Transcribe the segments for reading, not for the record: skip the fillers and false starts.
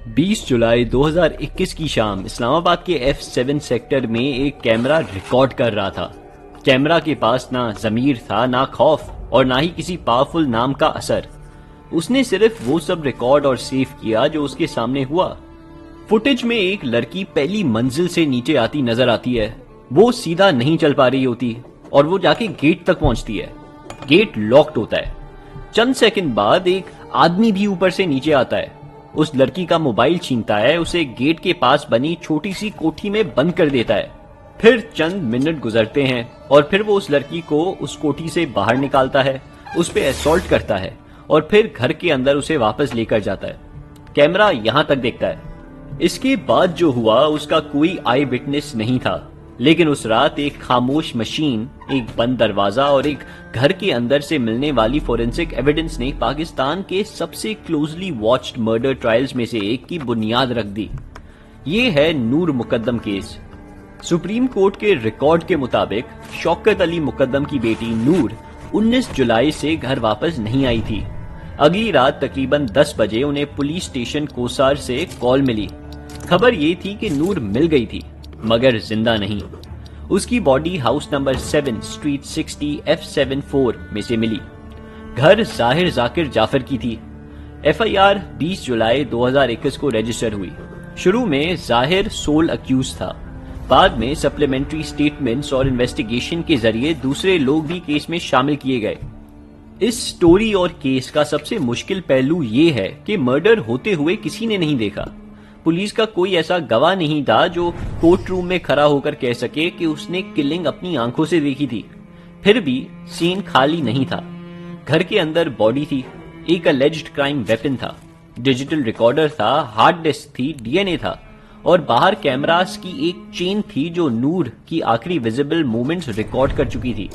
20 जुलाई 2021 की शाम इस्लामाबाद के F7 सेक्टर में एक कैमरा रिकॉर्ड कर रहा था। कैमरा के पास ना जमीर था, ना खौफ और ना ही किसी पावरफुल नाम का असर। उसने सिर्फ वो सब रिकॉर्ड और सेव किया जो उसके सामने हुआ। फुटेज में एक लड़की पहली मंजिल से नीचे आती नजर आती है। वो सीधा नहीं चल पा रही होती और वो जाके गेट तक पहुंचती है। गेट लॉक्ड होता है। चंद सेकंड बाद एक आदमी भी ऊपर से नीचे आता है। उस लड़की का मोबाइल छीनता है, उसे गेट के पास बनी छोटी सी कोठी में बंद कर देता है। फिर चंद मिनट गुजरते हैं और फिर वो उस लड़की को उस कोठी से बाहर निकालता है, उस पे असॉल्ट करता है और फिर घर के अंदर उसे वापस लेकर जाता है। कैमरा यहां तक देखता है। इसके बाद जो हुआ उसका कोई आई विटनेस नहीं था, लेकिन उस रात एक खामोश मशीन, एक बंद दरवाजा और एक घर के अंदर से मिलने वाली फोरेंसिक एविडेंस ने पाकिस्तान के सबसे क्लोजली वॉच्ड मर्डर ट्रायल्स में से एक की बुनियाद रख दी। ये है नूर मुकद्दम केस। सुप्रीम कोर्ट के रिकॉर्ड के मुताबिक शौकत अली मुकद्दम की बेटी नूर 19 जुलाई से घर वापस नहीं आई थी। अगली रात तकरीबन 10 बजे उन्हें पुलिस स्टेशन कोसार से कॉल मिली। खबर ये थी कि नूर मिल गई थी, मगर जिंदा नहीं। उसकी body house number 7 street 60 F74 में से मिली। घर जाहिर जाकिर जाफर की थी। FIR 20 जुलाई 2021 को रजिस्टर हुई। शुरू में जाहिर सोल अक्यूज था। बाद में सप्लीमेंट्री स्टेटमेंट्स और इन्वेस्टिगेशन के जरिए दूसरे लोग भी केस में शामिल किए गए। इस स्टोरी और केस का सबसे मुश्किल पहलू ये है कि मर्डर होते हुए किसी ने नहीं देखा। पुलिस का कोई ऐसा गवाह नहीं था जो कोर्ट रूम में खड़ा होकर कह सके कि उसने किलिंग अपनी आंखों से देखी थी। फिर भी सीन खाली नहीं था। घर के अंदर बॉडी थी, एक अलेज्ड क्राइम वेपन था, डिजिटल रिकॉर्डर था, हार्ड डिस्क थी, DNA था और बाहर कैमरास की एक चेन थी जो नूर की आखिरी विजिबल मोमेंट्स रिकॉर्ड कर चुकी थी।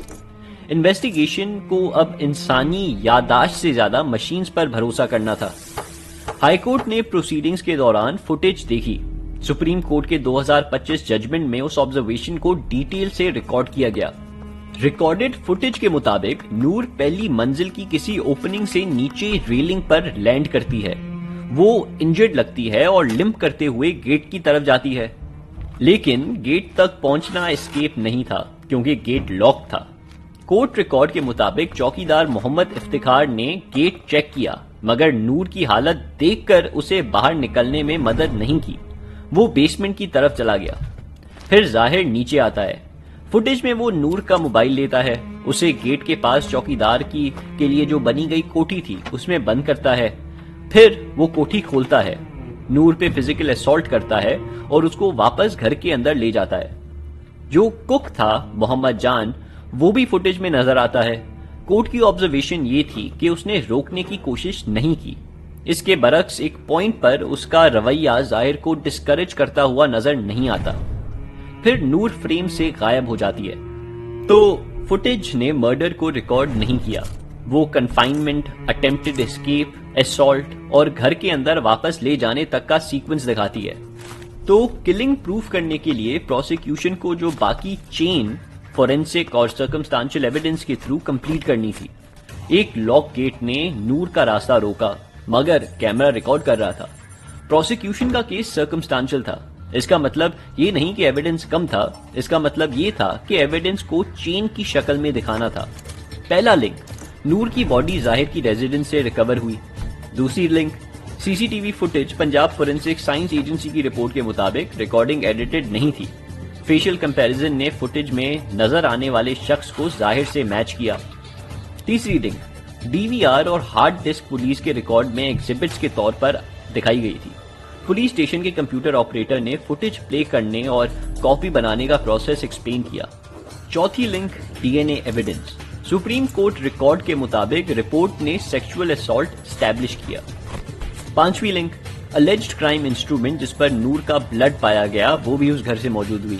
इन्वेस्टिगेशन को अब इंसानी याददाश्त से ज्यादा मशीन्स पर भरोसा करना था। हाईकोर्ट ने प्रोसीडिंग्स के दौरान फुटेज देखी। सुप्रीम कोर्ट के 2025 जजमेंट में उस ऑब्जर्वेशन को डिटेल से रिकॉर्ड किया गया। रिकॉर्डेड फुटेज के मुताबिक नूर पहली मंजिल की किसी ओपनिंग से नीचे रेलिंग पर लैंड करती है। वो इंजर्ड लगती है और लिम्प करते हुए गेट की तरफ जाती है, लेकिन गेट तक पहुंचना एस्केप नहीं था क्योंकि गेट लॉक था। कोर्ट रिकॉर्ड के मुताबिक चौकीदार मोहम्मद इफ्तिखार ने गेट चेक किया, मगर नूर की हालत देखकर उसे बाहर निकलने में मदद नहीं की। वो बेसमेंट की तरफ चला गया। फिर जाहिर नीचे आता है। फुटेज में वो नूर का मोबाइल लेता है, उसे गेट के पास चौकीदार के लिए जो बनी गई कोठी थी उसमें बंद करता है। फिर वो कोठी खोलता है, नूर पे फिजिकल असॉल्ट करता है और उसको वापस घर के अंदर ले जाता है। जो कुक था मोहम्मद जान, वो भी फुटेज में नजर आता है। कोर्ट की ऑब्जर्वेशन ये थी कि उसने रोकने की कोशिश नहीं की। इसके बरक्स एक पॉइंट पर उसका रवैया जाहिर को डिस्करेज करता हुआ नजर नहीं आता। फिर नूर फ्रेम से गायब हो जाती है। तो फुटेज ने मर्डर को रिकॉर्ड नहीं किया। वो कन्फाइनमेंट, अटेम्प्टेड एस्केप, असॉल्ट और घर के अंदर वापस ले जाने तक का सीक्वेंस दिखाती है। तो किलिंग प्रूफ करने के लिए प्रोसिक्यूशन को जो बाकी चेन फोरेंसिक और सर्कमस्टांशियल एविडेंस के थ्रू कंप्लीट करनी थी। एक लॉक गेट ने नूर का रास्ता रोका, मगर कैमरा रिकॉर्ड कर रहा था। प्रोसिक्यूशन का केस सर्कमस्टांशियल था। इसका मतलब ये नहीं कि एविडेंस कम था, इसका मतलब ये था कि एविडेंस को चेन की शक्ल में दिखाना था। पहला लिंक, नूर की बॉडी जाहिर की रेजिडेंस से रिकवर हुई। दूसरी link, CCTV footage Punjab forensic science agency की रिपोर्ट के मुताबिक रिकॉर्डिंग एडिटेड नहीं थी। फेशियल कंपैरिजन ने फुटेज में नजर आने वाले शख्स को जाहिर से मैच किया। तीसरी लिंक, DVR और हार्ड डिस्क पुलिस के रिकॉर्ड में एग्जिबिट्स के तौर पर दिखाई गई थी। पुलिस स्टेशन के कंप्यूटर ऑपरेटर ने फुटेज प्ले करने और कॉपी बनाने का प्रोसेस एक्सप्लेन किया। चौथी link, DNA evidence. Supreme court record के मुताबिक रिपोर्ट ने सेक्सुअल असॉल्ट स्टैब्लिश किया। पांचवी लिंक, अलेज्ड क्राइम इंस्ट्रूमेंट जिस पर नूर का ब्लड पाया गया, वो भी उस घर से मौजूद हुई।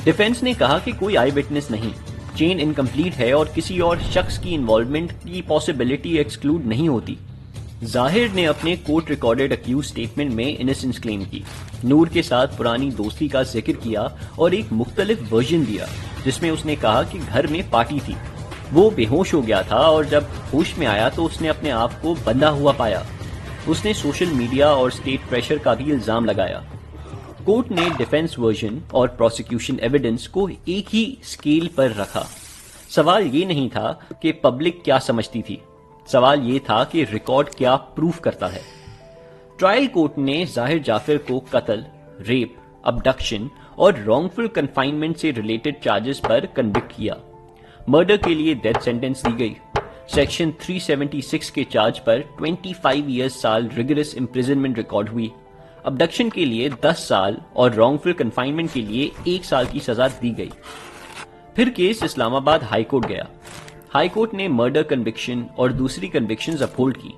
डिफेंस ने कहा कि कोई आई विटनेस नहीं, चेन इनकम्प्लीट है और किसी और शख्स की इन्वॉल्वमेंट की पॉसिबिलिटी एक्सक्लूड नहीं होती। जाहिर ने अपने कोर्ट रिकॉर्डेड अक्यूज स्टेटमेंट में इनोसेंस क्लेम की, नूर के साथ पुरानी दोस्ती का जिक्र किया और एक मुख्तलिफ वर्जन दिया जिसमें उसने कहा कि घर में पार्टी थी। वो बेहोश हो गया था और जब होश में आया तो उसने अपने आप को बंधा हुआ पाया। उसने सोशल मीडिया और स्टेट प्रेशर का भी इल्जाम लगाया। कोर्ट ने डिफेंस वर्जन और प्रोसिक्यूशन एविडेंस को एक ही स्केल पर रखा। सवाल ये नहीं था कि पब्लिक क्या समझती थी, सवाल ये था कि रिकॉर्ड क्या प्रूफ करता है। ट्रायल कोर्ट ने जाहिर जाफर को कत्ल, रेप, अबडक्शन और रॉन्गफुल कन्फाइनमेंट से रिलेटेड चार्जेस पर कन्विक्ट किया। मर्डर के लिए डेथ सेंटेंस दी गई। सेक्शन 376 के चार्ज पर 25 ईयर्स साल रिगरस इम्प्रिजनमेंट रिकॉर्ड हुई। अबडक्शन के लिए 10 साल और रॉन्गफुल कन्फाइनमेंट के लिए 1 साल की सजा दी गई। फिर केस इस्लामाबाद हाई कोर्ट गया। हाई कोर्ट ने मर्डर कन्विक्शन और दूसरी कन्विक्शंस अपहोल्ड की।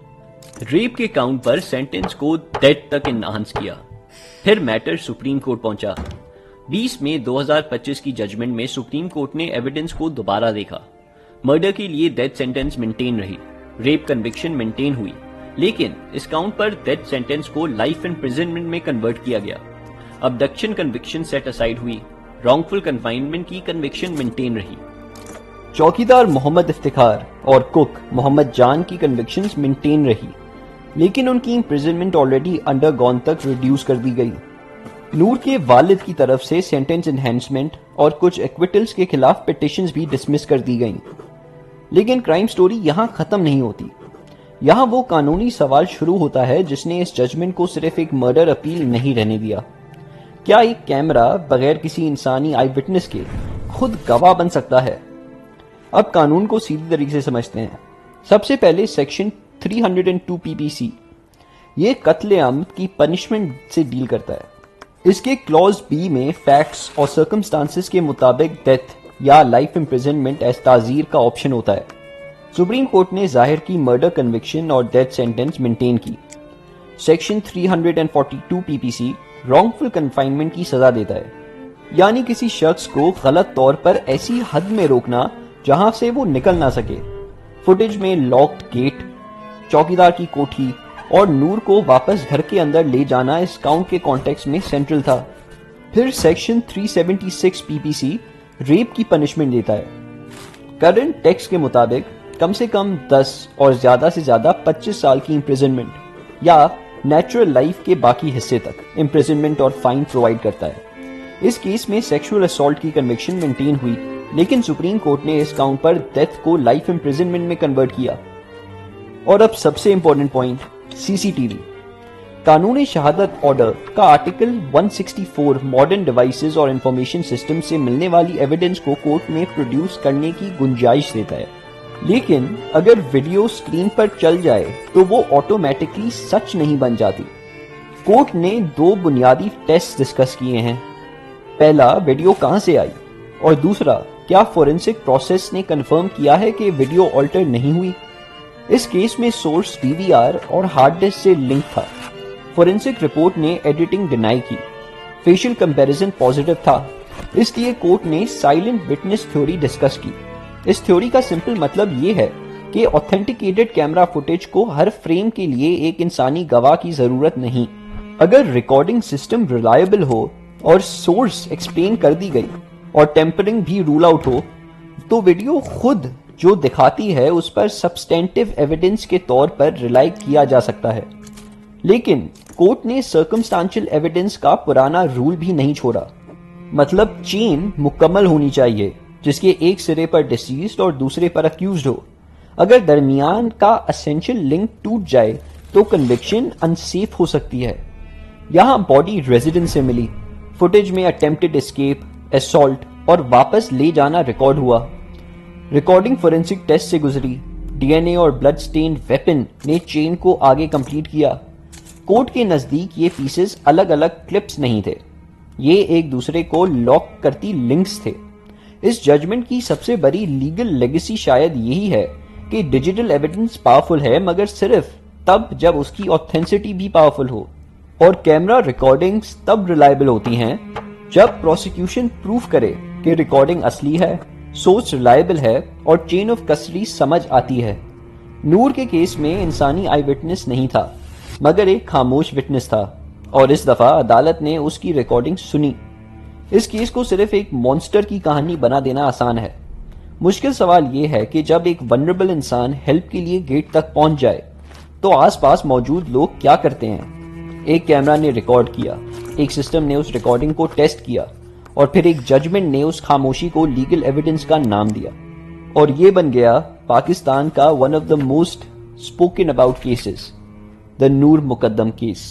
रेप के काउंट पर सेंटेंस को डेथ तक एनहांस किया। फिर मैटर सुप्रीम कोर्ट पहुंचा। 20 मई 2025 की जजमेंट में सुप्रीम कोर्ट ने एविडेंस को दोबारा देखा। मर्डर के लिए डेथ सेंटेंस मेंटेन रही, रेप कन्विक्शन मेंटेन हुई, लेकिन इस काउंट पर डेथ सेंटेंस को लाइफ इम्प्रिजनमेंट में कन्वर्ट किया गया। अबडक्शन कन्विक्शन सेट असाइड हुई, रॉन्गफुल कन्फाइनमेंट की कन्विक्शन मेंटेन रही। चौकीदार मोहम्मद इफ्तिखार और कुक मोहम्मद जान की कन्विक्शंस मेंटेन रही, लेकिन उनकी इम्प्रिजनमेंट ऑलरेडी अंडरगॉन तक रिड्यूस कर दी गई। नूर के वालिद की तरफ से सेंटेंस एनहेंसमेंट और कुछ एक्विटल्स के खिलाफ पिटिशंस भी डिसमिस कर दी गईं। लेकिन क्राइम स्टोरी यहां खत्म नहीं होती। यहां वो कानूनी सवाल शुरू होता है जिसने इस जजमेंट को सिर्फ एक मर्डर अपील नहीं रहने दिया। क्या एक कैमरा बगैर किसी इंसानी आई विटनेस के खुद गवाह बन सकता है? अब कानून को सीधी तरीके से समझते हैं। सबसे पहले सेक्शन 302 पीपीसी ये कत्ले आम की पनिशमेंट से डील करता है। इसके क्लॉज बी में फैक्ट्स और सर्कमस्टांसेस के मुताबिक डेथ या लाइफ इम्प्रिजनमेंट एज ताजीर का ऑप्शन होता है। सुप्रीम कोर्ट ने जाहिर की मर्डर कन्विक्शन और डेथ सेंटेंस मेंटेन की। सेक्शन 342 पीपीसी रॉन्गफुल कन्फाइनमेंट की सजा देता है, यानी किसी शख्स को गलत तौर पर ऐसी हद में रोकना जहां से वो निकल ना सके। फुटेज में लॉक्ड गेट, चौकीदार की कोठी और नूर को वापस घर के अंदर ले जाना इस काउंट के कॉन्टेक्स्ट में सेंट्रल था। फिर सेक्शन 376 पीपीसी रेप की पनिशमेंट देता है। करंट टेक्स्ट के मुताबिक कम से कम 10 और ज्यादा से ज्यादा 25 साल की इम्प्रिजनमेंट या नेचुरल लाइफ के बाकी हिस्से तक इम्प्रिजनमेंट और फाइन प्रोवाइड करता है। इस केस में सेक्सुअल असॉल्ट की कन्विक्शन मेंटेन हुई, लेकिन सुप्रीम कोर्ट ने इस काउंट पर डेथ को लाइफ इम्प्रिजनमेंट में कन्वर्ट किया। और अब सबसे इंपॉर्टेंट पॉइंट, सीसीटीवी। कानूनी शहादत ऑर्डर का आर्टिकल 164 मॉडर्न डिवाइसेस और इंफॉर्मेशन सिस्टम से मिलने वाली एविडेंस को कोर्ट में प्रोड्यूस करने की गुंजाइश देता है, लेकिन अगर वीडियो स्क्रीन पर चल जाए तो वो ऑटोमेटिकली सच नहीं बन जाती। कोर्ट ने 2 बुनियादी टेस्ट डिस्कस किए हैं। पहला, वीडियो कहां से आई, और दूसरा, क्या फोरेंसिक प्रोसेस ने कंफर्म किया है कि वीडियो ऑल्टर नहीं हुई। इस केस में सोर्स डीवीआर और हार्ड डिस्क से लिंक था। फोरेंसिक रिपोर्ट ने एडिटिंग डिनाई की। फेशियल कंपैरिजन पॉजिटिव था, इसलिए कोर्ट ने साइलेंट विटनेस थ्योरी डिस्कस की। इस थ्योरी का सिंपल मतलब ये है कि ऑथेंटिकेटेड कैमरा फुटेज को हर फ्रेम के लिए एक इंसानी गवाह की जरूरत नहीं। अगर रिकॉर्डिंग सिस्टम रिलायबल हो और सोर्स एक्सप्लेन कर दी गई और टेम्परिंग भी रूल आउट हो, तो वीडियो खुद जो दिखाती है उस पर सब्सटेंटिव एविडेंस के तौर पर रिलाई किया जा सकता है। लेकिन कोर्ट ने सर्कमस्टांशियल एविडेंस का पुराना रूल भी नहीं छोड़ा। मतलब चेन मुकम्मल होनी चाहिए, जिसके एक सिरे पर डिसीज्ड और दूसरे पर अक्यूज्ड हो। अगर दरमियान का एसेंशियल लिंक टूट जाए तो कन्विक्शन अनसेफ हो सकती है। यहां बॉडी रेजिडेंस से मिली, फुटेज में अटेम्प्टेड एस्केप, असॉल्ट और वापस ले जाना रिकॉर्ड हुआ। रिकॉर्डिंग फोरेंसिक टेस्ट से गुजरी। डीएनए और ब्लड स्टेन वेपन ने चेन को आगे कंप्लीट किया। कोर्ट के नजदीक ये पीसेस अलग अलग क्लिप्स नहीं थे, ये एक दूसरे को लॉक करती लिंक्स थे। इस जजमेंट की सबसे बड़ी लीगल लेगेसी शायद यही है कि डिजिटल एविडेंस पावरफुल है, मगर सिर्फ तब जब उसकी ऑथेंटिसिटी भी पावरफुल हो। और कैमरा रिकॉर्डिंग्स तब रिलायबल होती हैं जब प्रोसिक्यूशन प्रूफ करे कि रिकॉर्डिंग असली है, सोर्स रिलायबल है और चेन ऑफ कस्टडी समझ आती है। नूर के केस में इंसानी आई विटनेस नहीं था, मगर एक खामोश विटनेस था, और इस दफा अदालत ने उसकी रिकॉर्डिंग सुनी। इस केस को सिर्फ एक मॉन्स्टर की कहानी बना देना आसान है। मुश्किल सवाल यह है कि जब एक वनरेबल इंसान हेल्प के लिए गेट तक पहुंच जाए तो आसपास मौजूद लोग क्या करते हैं? एक कैमरा ने रिकॉर्ड किया, एक सिस्टम ने उस रिकॉर्डिंग को टेस्ट किया और फिर एक जजमेंट ने उस खामोशी को लीगल एविडेंस का नाम दिया। और ये बन गया पाकिस्तान का one of the most spoken about cases, the Noor Muqaddam case.